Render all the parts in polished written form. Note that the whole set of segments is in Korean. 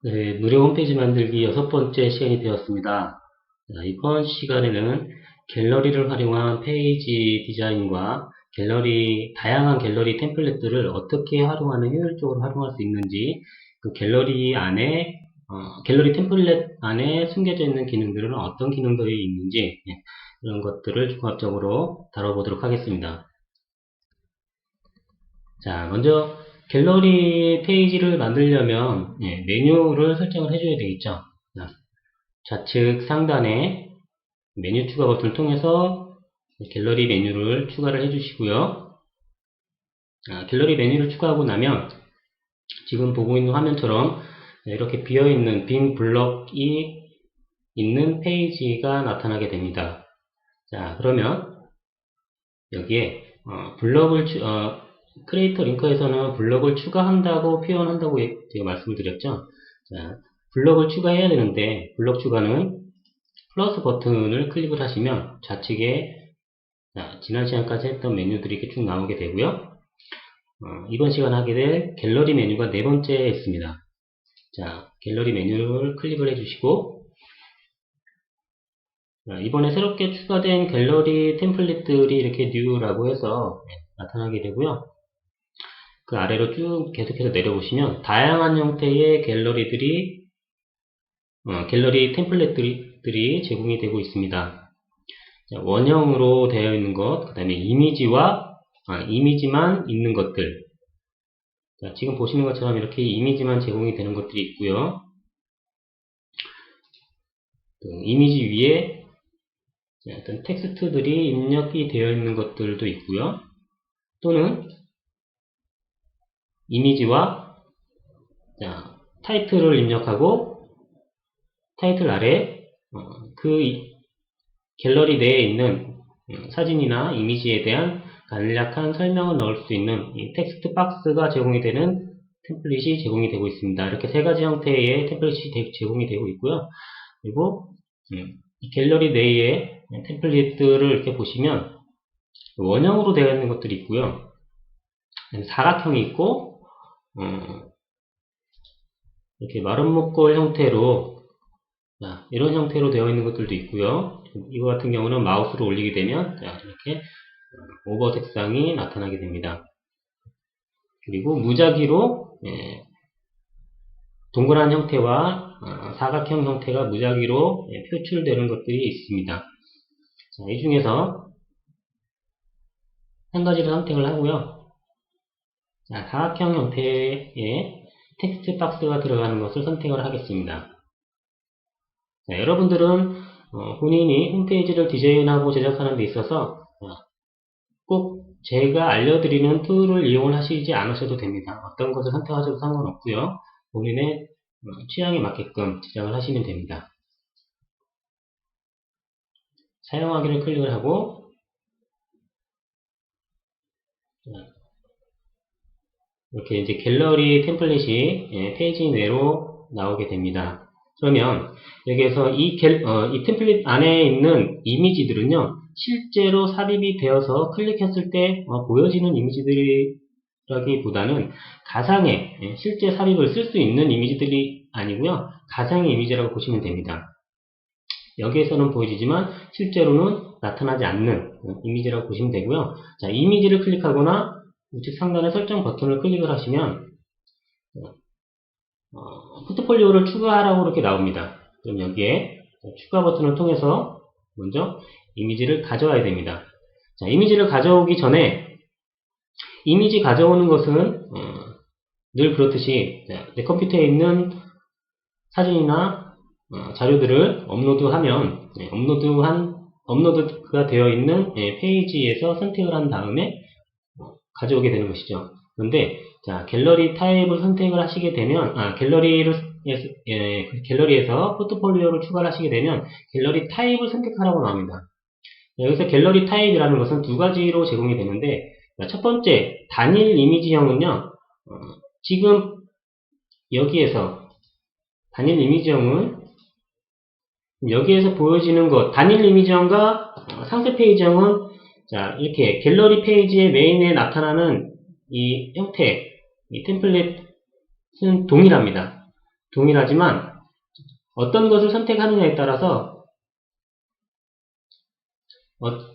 네, 무료 홈페이지 만들기 6번째 시간이 되었습니다. 자, 이번 시간에는 갤러리를 활용한 페이지 디자인과 다양한 갤러리 템플릿들을 어떻게 활용하면 효율적으로 활용할 수 있는지, 그 갤러리 템플릿 안에 숨겨져 있는 기능들은 어떤 기능들이 있는지, 이런 것들을 종합적으로 다뤄보도록 하겠습니다. 자, 먼저 갤러리 페이지를 만들려면 메뉴를 설정을 해줘야 되겠죠. 자, 좌측 상단에 메뉴 추가 버튼을 통해서 갤러리 메뉴를 추가를 해주시고요. 갤러리 메뉴를 추가하고 나면 지금 보고 있는 화면처럼 이렇게 비어있는 빈 블럭이 있는 페이지가 나타나게 됩니다. 자, 그러면 여기에 크리에이터 링커에서는 블럭을 추가한다고 표현한다고 제가 말씀을 드렸죠. 자, 블럭을 추가해야 되는데 블럭 추가는 플러스 버튼을 클릭을 하시면 좌측에 지난 시간까지 했던 메뉴들이 이렇게 쭉 나오게 되고요. 이번 시간 하게 될 갤러리 메뉴가 네 번째에 있습니다. 자, 갤러리 메뉴를 클릭을 해주시고 이번에 새롭게 추가된 갤러리 템플릿들이 이렇게 뉴라고 해서 나타나게 되고요. 그 아래로 쭉 계속해서 내려보시면 다양한 형태의 갤러리 템플릿들이 제공이 되고 있습니다. 자, 원형으로 되어 있는 것, 그 다음에 이미지만 있는 것들. 자, 지금 보시는 것처럼 이렇게 이미지만 제공이 되는 것들이 있고요. 이미지 위에 어떤 텍스트들이 입력이 되어 있는 것들도 있고요. 또는 이미지와 타이틀을 입력하고 타이틀 아래 그 갤러리 내에 있는 사진이나 이미지에 대한 간략한 설명을 넣을 수 있는 이 텍스트 박스가 제공이 되는 템플릿이 제공이 되고 있습니다. 이렇게 세 가지 형태의 템플릿이 제공이 되고 있고요. 그리고 이 갤러리 내에 템플릿들을 이렇게 보시면 원형으로 되어 있는 것들이 있고요. 사각형이 있고 이렇게 마름모꼴 형태로 이런 형태로 되어 있는 것들도 있고요. 이거 같은 경우는 마우스로 올리게 되면 이렇게 오버 색상이 나타나게 됩니다. 그리고 무작위로 동그란 형태와 사각형 형태가 무작위로 표출되는 것들이 있습니다. 자, 이 중에서 한 가지를 선택을 하고요. 자, 사각형 형태의 텍스트 박스가 들어가는 것을 선택을 하겠습니다. 자, 여러분들은 본인이 홈페이지를 디자인하고 제작하는 데 있어서 꼭 제가 알려드리는 툴을 이용을 하시지 않으셔도 됩니다. 어떤 것을 선택하셔도 상관없고요. 본인의 취향에 맞게끔 제작을 하시면 됩니다. 사용하기를 클릭을 하고 이렇게 이제 갤러리 템플릿이 페이지 내로 나오게 됩니다. 그러면 여기에서 이 템플릿 안에 있는 이미지들은요, 실제로 삽입이 되어서 클릭했을 때 보여지는 이미지들이라기보다는 가상의 실제 삽입을 쓸 수 있는 이미지들이 아니고요, 가상의 이미지라고 보시면 됩니다. 여기에서는 보여지지만 실제로는 나타나지 않는 이미지라고 보시면 되고요. 자, 이미지를 클릭하거나 우측 상단의 설정 버튼을 클릭을 하시면 포트폴리오를 추가하라고 이렇게 나옵니다. 그럼 여기에 추가 버튼을 통해서 먼저 이미지를 가져와야 됩니다. 자, 이미지를 가져오기 전에 이미지 가져오는 것은 늘 그렇듯이 내 컴퓨터에 있는 사진이나 자료들을 업로드하면 업로드가 되어 있는 페이지에서 선택을 한 다음에 가져오게 되는 것이죠. 그런데 자, 갤러리 타입을 선택을 하시게 되면 갤러리에서 포트폴리오를 추가를 하시게 되면 갤러리 타입을 선택하라고 나옵니다. 여기서 갤러리 타입이라는 것은 두 가지로 제공이 되는데 첫 번째 단일 이미지형은요, 지금 여기에서 단일 이미지형은 여기에서 보여지는 것, 단일 이미지형과 상세 페이지형은 자, 이렇게 갤러리 페이지의 메인에 나타나는 이 형태, 이 템플릿은 동일합니다. 동일하지만 어떤 것을 선택하느냐에 따라서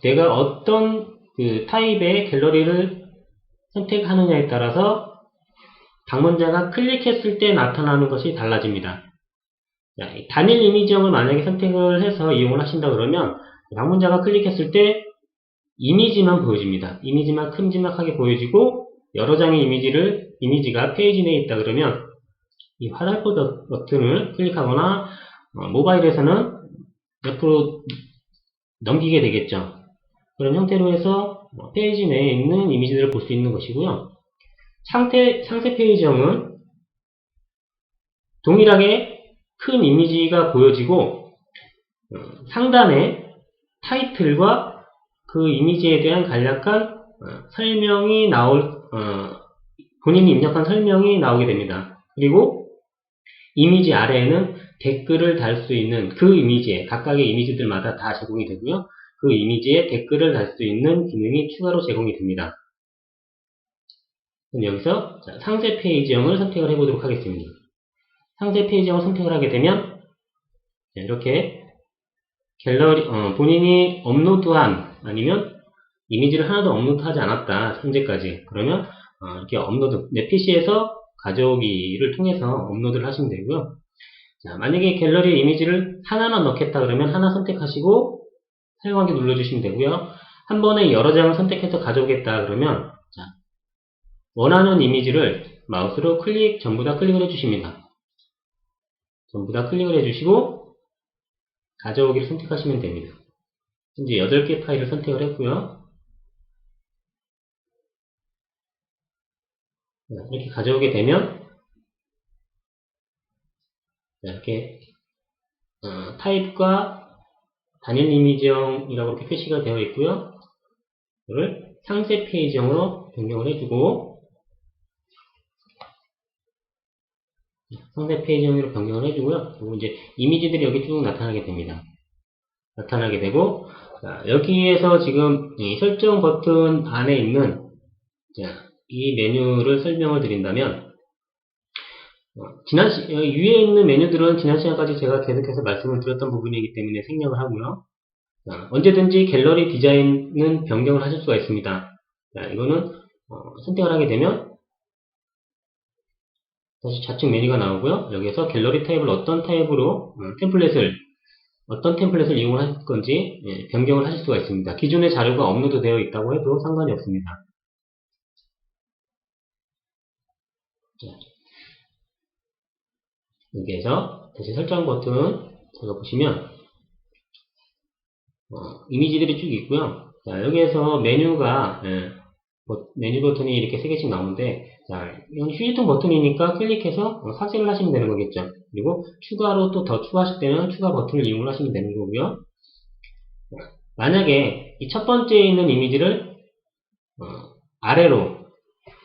내가 어떤 그 타입의 갤러리를 선택하느냐에 따라서 방문자가 클릭했을 때 나타나는 것이 달라집니다. 자, 단일 이미지형을 만약에 선택을 해서 이용을 하신다 그러면 방문자가 클릭했을 때 이미지만 보여집니다. 이미지만 큼지막하게 보여지고 여러 장의 이미지가 페이지 내에 있다 그러면 이 화살표 버튼을 클릭하거나 모바일에서는 옆으로 넘기게 되겠죠. 그런 형태로 해서 페이지 내에 있는 이미지들을 볼 수 있는 것이고요. 상세 페이지형은 동일하게 큰 이미지가 보여지고 상단에 타이틀과 그 이미지에 대한 간략한 설명이 본인이 입력한 설명이 나오게 됩니다. 그리고 이미지 아래에는 댓글을 달 수 있는 그 이미지에 각각의 이미지들마다 다 제공이 되고요. 그 이미지에 댓글을 달 수 있는 기능이 추가로 제공이 됩니다. 그럼 여기서 상세 페이지형을 선택을 해보도록 하겠습니다. 상세 페이지형을 선택을 하게 되면 이렇게 갤러리 본인이 업로드한 아니면 이미지를 하나도 업로드하지 않았다 현재까지 그러면 이렇게 업로드 내 PC에서 가져오기를 통해서 업로드를 하시면 되고요. 자, 만약에 갤러리 이미지를 하나만 넣겠다 그러면 하나 선택하시고 사용하기 눌러주시면 되고요. 한 번에 여러 장을 선택해서 가져오겠다 그러면 자, 원하는 이미지를 마우스로 전부 다 클릭을 해주십니다. 전부 다 클릭을 해주시고 가져오기를 선택하시면 됩니다. 이제 8개 파일을 선택을 했고요. 이렇게 가져오게 되면 이렇게 타입과 단일 이미지형이라고 이렇게 표시가 되어 있고요. 이걸 상세 페이지형으로 변경을 해주고 상세 페이지형으로 변경을 해주고요. 그리고 이제 이미지들이 여기 쭉 나타나게 됩니다. 나타나게 되고 여기에서 지금 이 설정 버튼 안에 있는 이 메뉴를 설명을 드린다면 위에 있는 메뉴들은 지난 시간까지 제가 계속해서 말씀을 드렸던 부분이기 때문에 생략을 하고요. 언제든지 갤러리 디자인은 변경을 하실 수가 있습니다. 이거는 선택을 하게 되면 다시 좌측 메뉴가 나오고요. 여기에서 갤러리 타입을 어떤 템플릿을 이용할 건지 변경을 하실 수가 있습니다. 기존의 자료가 업로드 되어 있다고 해도 상관이 없습니다. 여기에서 다시 설정 버튼 제가 보시면 이미지들이 쭉 있고요. 자, 여기에서 메뉴 버튼이 이렇게 3개씩 나오는데 이건 휴지통 버튼이니까 클릭해서 삭제를 하시면 되는 거겠죠. 그리고 추가로 또 더 추가하실 때는 추가 버튼을 이용을 하시면 되는 거고요. 만약에 이 첫 번째에 있는 이미지를 아래로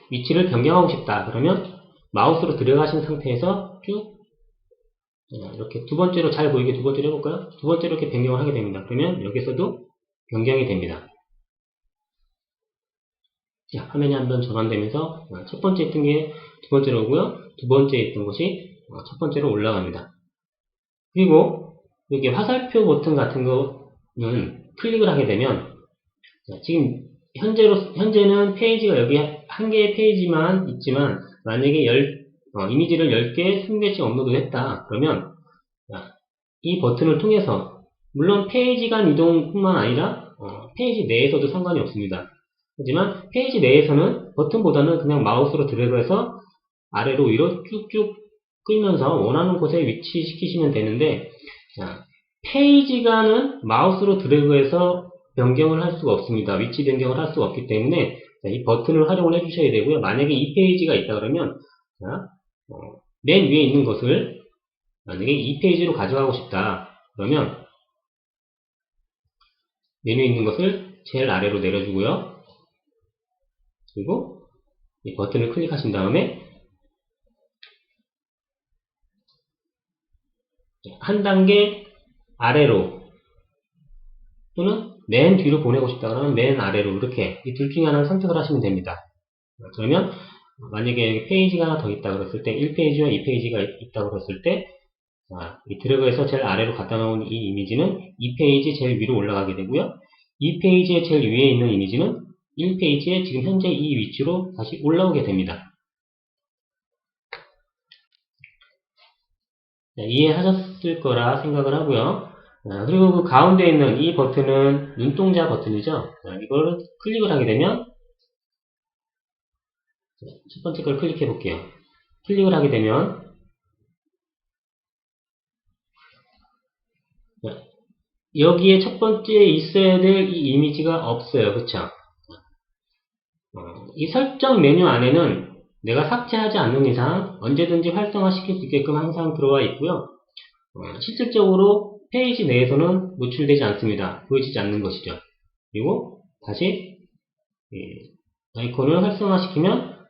위치를 변경하고 싶다 그러면 마우스로 들어가신 상태에서 쭉 이렇게 두 번째로 잘 보이게 두 번째로 해볼까요? 두 번째로 이렇게 변경을 하게 됩니다. 그러면 여기서도 변경이 됩니다. 자, 화면이 한번 전환되면서 첫 번째 있던 게 두 번째로 오고요. 두 번째 있던 것이 첫 번째로 올라갑니다. 그리고 여기 화살표 버튼 같은 거는 클릭을 하게 되면 지금 현재는 페이지가 여기 한 개의 페이지만 있지만 만약에 이미지를 10개, 20개씩 업로드 했다 그러면 이 버튼을 통해서 물론 페이지 간 이동뿐만 아니라 페이지 내에서도 상관이 없습니다. 하지만 페이지 내에서는 버튼보다는 그냥 마우스로 드래그해서 아래로 위로 쭉쭉 끌면서 원하는 곳에 위치시키시면 되는데 페이지 간은 마우스로 드래그해서 변경을 할 수가 없습니다. 위치 변경을 할 수가 없기 때문에 이 버튼을 활용을 해주셔야 되고요. 만약에 이 페이지가 있다 그러면 맨 위에 있는 것을 만약에 이 페이지로 가져가고 싶다 그러면 메뉴에 있는 것을 제일 아래로 내려주고요. 그리고 이 버튼을 클릭하신 다음에 한 단계 아래로 또는 맨 뒤로 보내고 싶다 그러면 맨 아래로 이렇게 이 둘 중에 하나를 선택을 하시면 됩니다. 그러면 만약에 페이지가 하나 더 있다 그랬을 때 1페이지와 2페이지가 있다 그랬을 때 이 드래그해서 제일 아래로 갖다 놓은 이 이미지는 2페이지 제일 위로 올라가게 되고요. 2페이지의 제일 위에 있는 이미지는 1페이지에 지금 현재 이 위치로 다시 올라오게 됩니다. 이해하셨을 거라 생각을 하고요. 그리고 그 가운데 있는 이 버튼은 눈동자 버튼이죠. 이걸 클릭을 하게 되면 첫 번째 걸 클릭해 볼게요. 클릭을 하게 되면 여기에 첫 번째에 있어야 될 이 이미지가 없어요. 그쵸? 이 설정 메뉴 안에는 내가 삭제하지 않는 이상 언제든지 활성화시킬 수 있게끔 항상 들어와 있고요. 실질적으로 페이지 내에서는 노출되지 않습니다. 보여지지 않는 것이죠. 그리고 다시 아이콘을 활성화시키면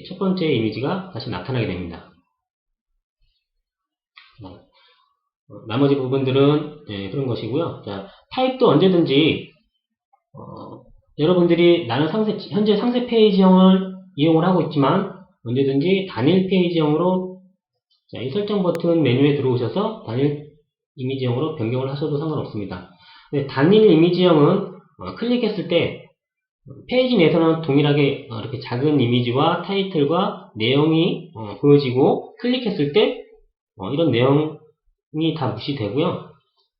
첫 번째 이미지가 다시 나타나게 됩니다. 나머지 부분들은 그런 것이고요. 자, 타입도 언제든지 여러분들이 나는 현재 상세 페이지형을 이용을 하고 있지만 언제든지 단일 페이지형으로 이 설정 버튼 메뉴에 들어오셔서 단일 이미지형으로 변경을 하셔도 상관없습니다. 단일 이미지형은 클릭했을 때 페이지 내에서는 동일하게 이렇게 작은 이미지와 타이틀과 내용이 보여지고 클릭했을 때 이런 내용이 다 무시되고요.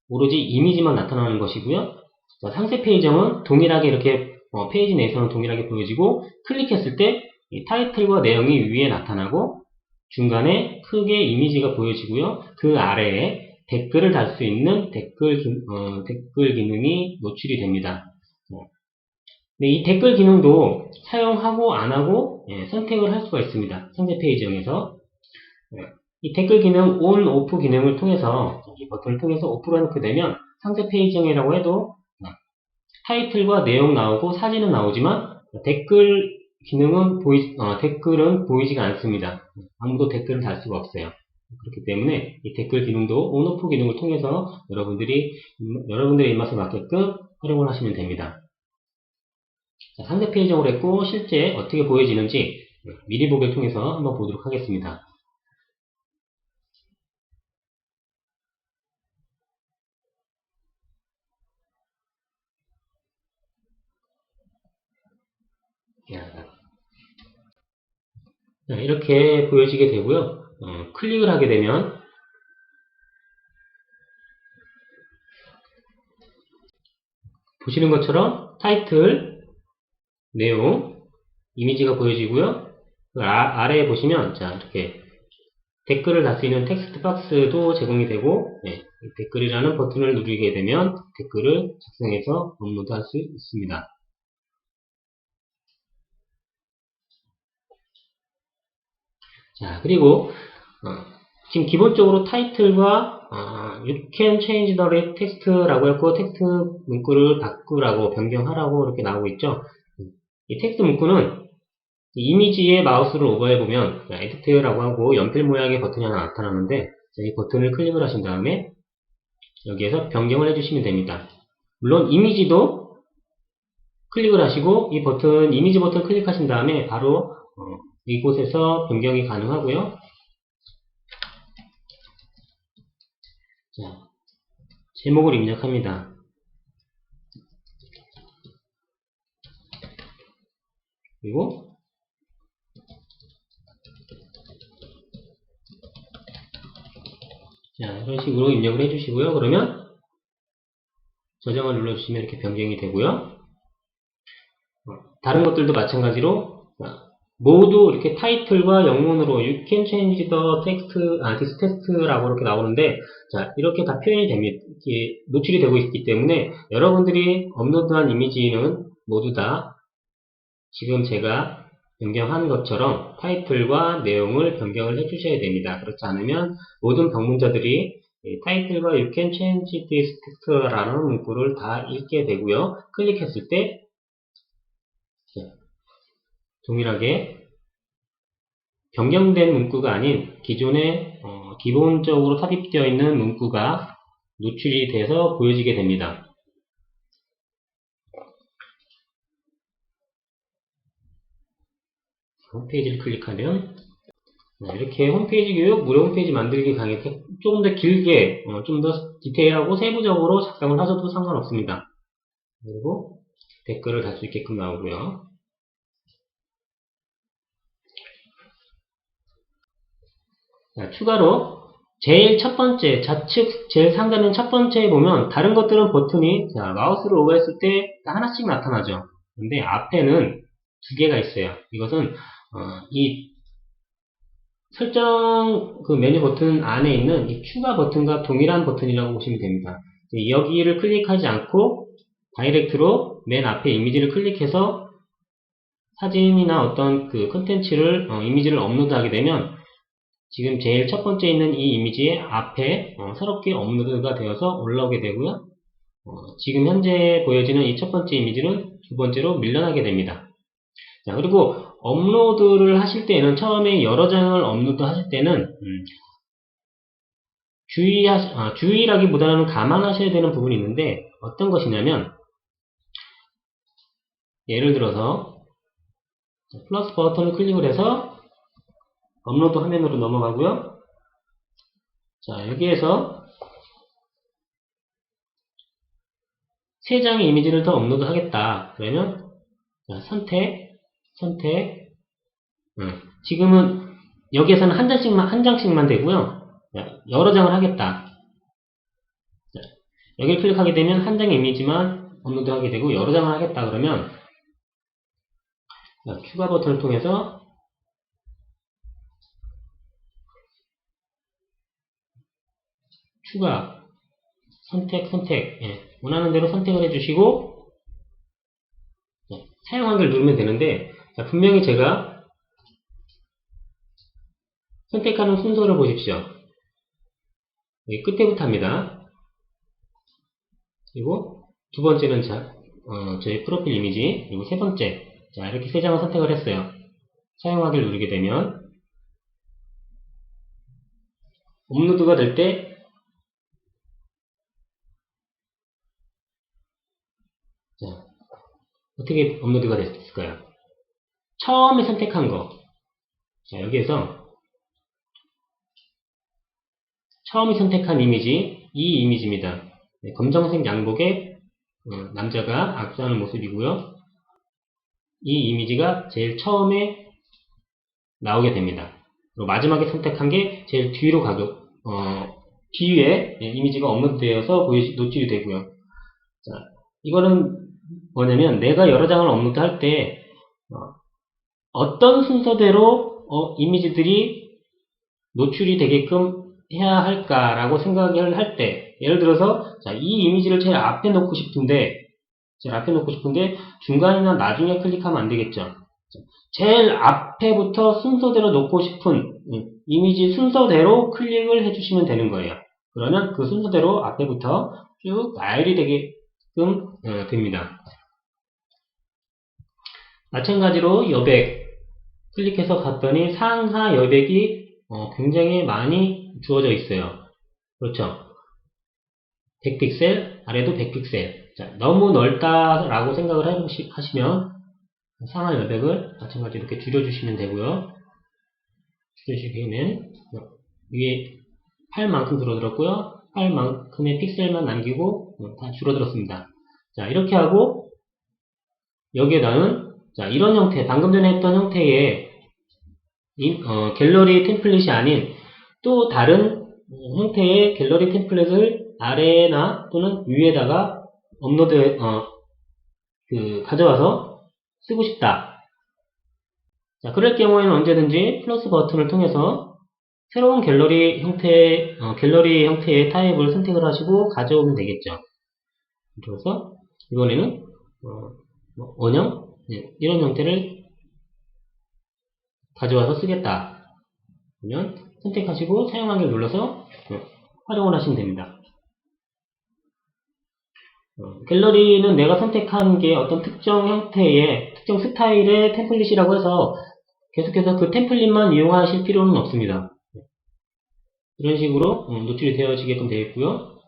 오로지 이미지만 나타나는 것이고요. 상세 페이지형은 동일하게 이렇게 페이지 내에서는 동일하게 보여지고 클릭했을 때 이 타이틀과 내용이 위에 나타나고 중간에 크게 이미지가 보여지고요. 그 아래에 댓글을 달 수 있는 댓글 기능이 노출이 됩니다. 이 댓글 기능도 사용하고 안하고 선택을 할 수가 있습니다. 상세 페이지형에서 이 댓글 기능 ON, OFF 기능을 통해서 이 버튼을 통해서 오프를 해놓게 되면 상세 페이지형이라고 해도 타이틀과 내용 나오고 사진은 나오지만 댓글 기능은 댓글은 보이지가 않습니다. 아무도 댓글을 달 수가 없어요. 그렇기 때문에 이 댓글 기능도 ON, OFF 기능을 통해서 여러분들의 입맛에 맞게끔 활용을 하시면 됩니다. 자, 상세 페이지형으로 했고 실제 어떻게 보여지는지 미리 보기를 통해서 한번 보도록 하겠습니다. 이렇게 보여지게 되고요. 클릭을 하게 되면 보시는 것처럼 타이틀, 내용, 이미지가 보여지고요. 아래에 보시면 자 이렇게 댓글을 달 수 있는 텍스트 박스도 제공이 되고 댓글이라는 버튼을 누르게 되면 댓글을 작성해서 업로드할 수 있습니다. 자 그리고 지금 기본적으로 타이틀과 You can change the text라고 했고 텍스트 문구를 바꾸라고 변경하라고 이렇게 나오고 있죠. 이 텍스트 문구는 이미지에 마우스를 오버해보면 에디트라고 하고 연필 모양의 버튼이 하나 나타나는데 이 버튼을 클릭을 하신 다음에 여기에서 변경을 해주시면 됩니다. 물론 이미지도 클릭을 하시고 이 버튼 이미지 버튼 클릭하신 다음에 바로 이곳에서 변경이 가능하고요. 자, 제목을 입력합니다. 그리고 자, 이런 식으로 입력을 해주시고요. 그러면 저장을 눌러주시면 이렇게 변경이 되고요. 다른 것들도 마찬가지로 모두 이렇게 타이틀과 영문으로 You can change the text, this text라고 이렇게 나오는데 자 이렇게 다 표현이 됩니다. 노출이 되고 있기 때문에 여러분들이 업로드한 이미지는 모두 다 지금 제가 변경한 것처럼 타이틀과 내용을 변경을 해주셔야 됩니다. 그렇지 않으면 모든 방문자들이 타이틀과 You can change this text라는 문구를 다 읽게 되고요. 클릭했을 때 동일하게 변경된 문구가 아닌 기존에 기본적으로 삽입되어 있는 문구가 노출이 돼서 보여지게 됩니다. 홈페이지를 클릭하면 이렇게 홈페이지 교육, 무료 홈페이지 만들기 강의 조금 더 길게, 좀 더 디테일하고 세부적으로 작성을 하셔도 상관없습니다. 그리고 댓글을 달 수 있게끔 나오고요. 자, 추가로 제일 첫 번째, 좌측 제일 상단은 첫 번째에 보면 다른 것들은 버튼이 마우스를 오버했을 때 하나씩 나타나죠. 근데 앞에는 두 개가 있어요. 이것은 이 설정 그 메뉴 버튼 안에 있는 이 추가 버튼과 동일한 버튼이라고 보시면 됩니다. 여기를 클릭하지 않고 다이렉트로 맨 앞에 이미지를 클릭해서 사진이나 어떤 그 컨텐츠를 이미지를 업로드하게 되면 지금 제일 첫 번째 있는 이 이미지의 앞에 새롭게 업로드가 되어서 올라오게 되고요. 지금 현재 보여지는 이 첫 번째 이미지는 두 번째로 밀려나게 됩니다. 자, 그리고 업로드를 하실 때는 처음에 여러 장을 업로드 하실 때는 주의라기보다는 감안하셔야 되는 부분이 있는데 어떤 것이냐면 예를 들어서 플러스 버튼을 클릭을 해서 업로드 화면으로 넘어가고요. 자, 여기에서 세 장의 이미지를 더 업로드 하겠다. 그러면 선택 지금은 여기에서는 한 장씩만 되고요. 여러 장을 하겠다. 여기를 클릭하게 되면 한 장의 이미지만 업로드하게 되고 여러 장을 하겠다 그러면 추가 버튼을 통해서 추가 선택 원하는 대로 선택을 해주시고 사용하기를 누르면 되는데 분명히 제가 선택하는 순서를 보십시오. 여기 끝에부터 합니다. 그리고 두 번째는 저희 프로필 이미지, 그리고 세 번째. 자, 이렇게 세 장을 선택을 했어요. 사용하기를 누르게 되면 업로드가 될 때 어떻게 업로드가 됐을까요? 처음에 선택한 거. 자, 여기에서 처음에 선택한 이미지, 이 이미지입니다. 검정색 양복에 남자가 악수하는 모습이고요. 이 이미지가 제일 처음에 나오게 됩니다. 그리고 마지막에 선택한 게 제일 뒤로 뒤에 이미지가 업로드되어서 노출이 되고요. 자, 이거는 뭐냐면 내가 여러 장을 업로드할 때 어떤 순서대로 이미지들이 노출이 되게끔 해야 할까라고 생각을 할 때 예를 들어서 이 이미지를 제일 앞에 놓고 싶은데 중간이나 나중에 클릭하면 안 되겠죠. 제일 앞에부터 순서대로 놓고 싶은 이미지 순서대로 클릭을 해주시면 되는 거예요. 그러면 그 순서대로 앞에부터 쭉 나열이 되게끔 됩니다. 마찬가지로 여백 클릭해서 봤더니 상하 여백이 굉장히 많이 주어져 있어요. 그렇죠? 100픽셀, 아래도 100픽셀. 자, 너무 넓다라고 생각을 하시면 상하 여백을 마찬가지로 이렇게 줄여주시면 되고요. 줄여주시면 위에 8만큼 줄어들었고요. 8만큼의 픽셀만 남기고 다 줄어들었습니다. 자, 이렇게 하고 여기에다는 이런 형태, 방금 전에 했던 형태의 갤러리 템플릿이 아닌 또 다른 형태의 갤러리 템플릿을 아래나 또는 위에다가 가져와서 쓰고 싶다. 자, 그럴 경우에는 언제든지 플러스 버튼을 통해서 새로운 갤러리 형태의 타입을 선택을 하시고 가져오면 되겠죠. 그래서 이번에는 원형 이런 형태를 가져와서 쓰겠다. 그러면 선택하시고 사용하기를 눌러서 활용을 하시면 됩니다. 갤러리는 내가 선택한 게 어떤 특정 형태의 특정 스타일의 템플릿이라고 해서 계속해서 그 템플릿만 이용하실 필요는 없습니다. 이런 식으로 노출이 되어지게끔 되어 있고요.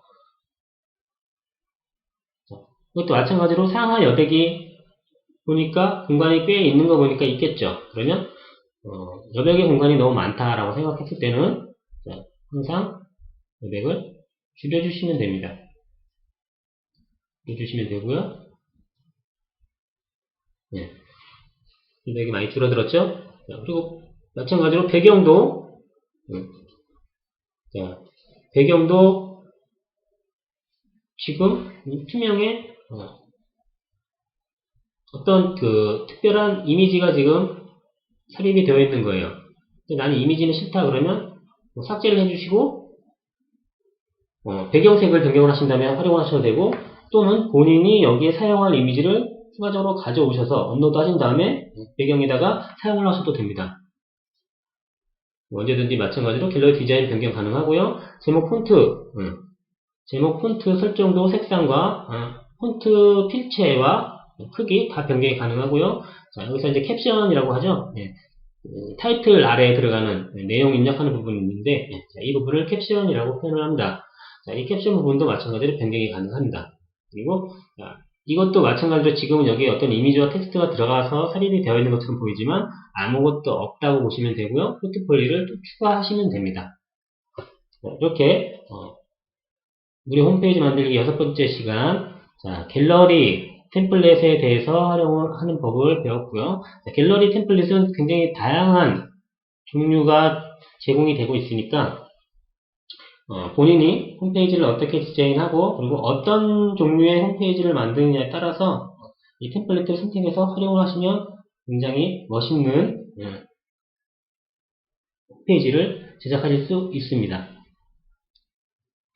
이것도 마찬가지로 상하 여백이 보니까 공간이 꽤 있는 거 보니까 있겠죠. 그러면 여백의 공간이 너무 많다라고 생각했을 때는 자, 항상 여백을 줄여주시면 됩니다. 줄여주시면 되고요. 네. 여백이 많이 줄어들었죠? 자, 그리고 마찬가지로 배경도 자, 배경도 지금 투명에 어떤 그 특별한 이미지가 지금 삽입이 되어 있는 거예요. 나는 이미지는 싫다 그러면 삭제를 해주시고 배경색을 변경을 하신다면 활용을 하셔도 되고, 또는 본인이 여기에 사용할 이미지를 추가적으로 가져오셔서 업로드 하신 다음에 배경에다가 사용을 하셔도 됩니다. 언제든지 마찬가지로 갤러리 디자인 변경 가능하고요. 제목 폰트 설정도 색상과 폰트 필체와 크기 다 변경이 가능하고요. 자, 여기서 이제 캡션이라고 하죠. 예. 타이틀 아래에 들어가는 내용 입력하는 부분이 있는데, 자, 이 부분을 캡션이라고 표현을 합니다. 자, 이 캡션 부분도 마찬가지로 변경이 가능합니다. 그리고 이것도 마찬가지로 지금은 여기에 어떤 이미지와 텍스트가 들어가서 삽입이 되어 있는 것처럼 보이지만 아무것도 없다고 보시면 되고요. 포트폴리오를 또 추가하시면 됩니다. 이렇게 우리 홈페이지 만들기 6번째 시간, 자, 갤러리 템플릿에 대해서 활용을 하는 법을 배웠고요. 자, 갤러리 템플릿은 굉장히 다양한 종류가 제공이 되고 있으니까 본인이 홈페이지를 어떻게 디자인하고 그리고 어떤 종류의 홈페이지를 만드느냐에 따라서 이 템플릿을 선택해서 활용을 하시면 굉장히 멋있는 홈페이지를 제작하실 수 있습니다.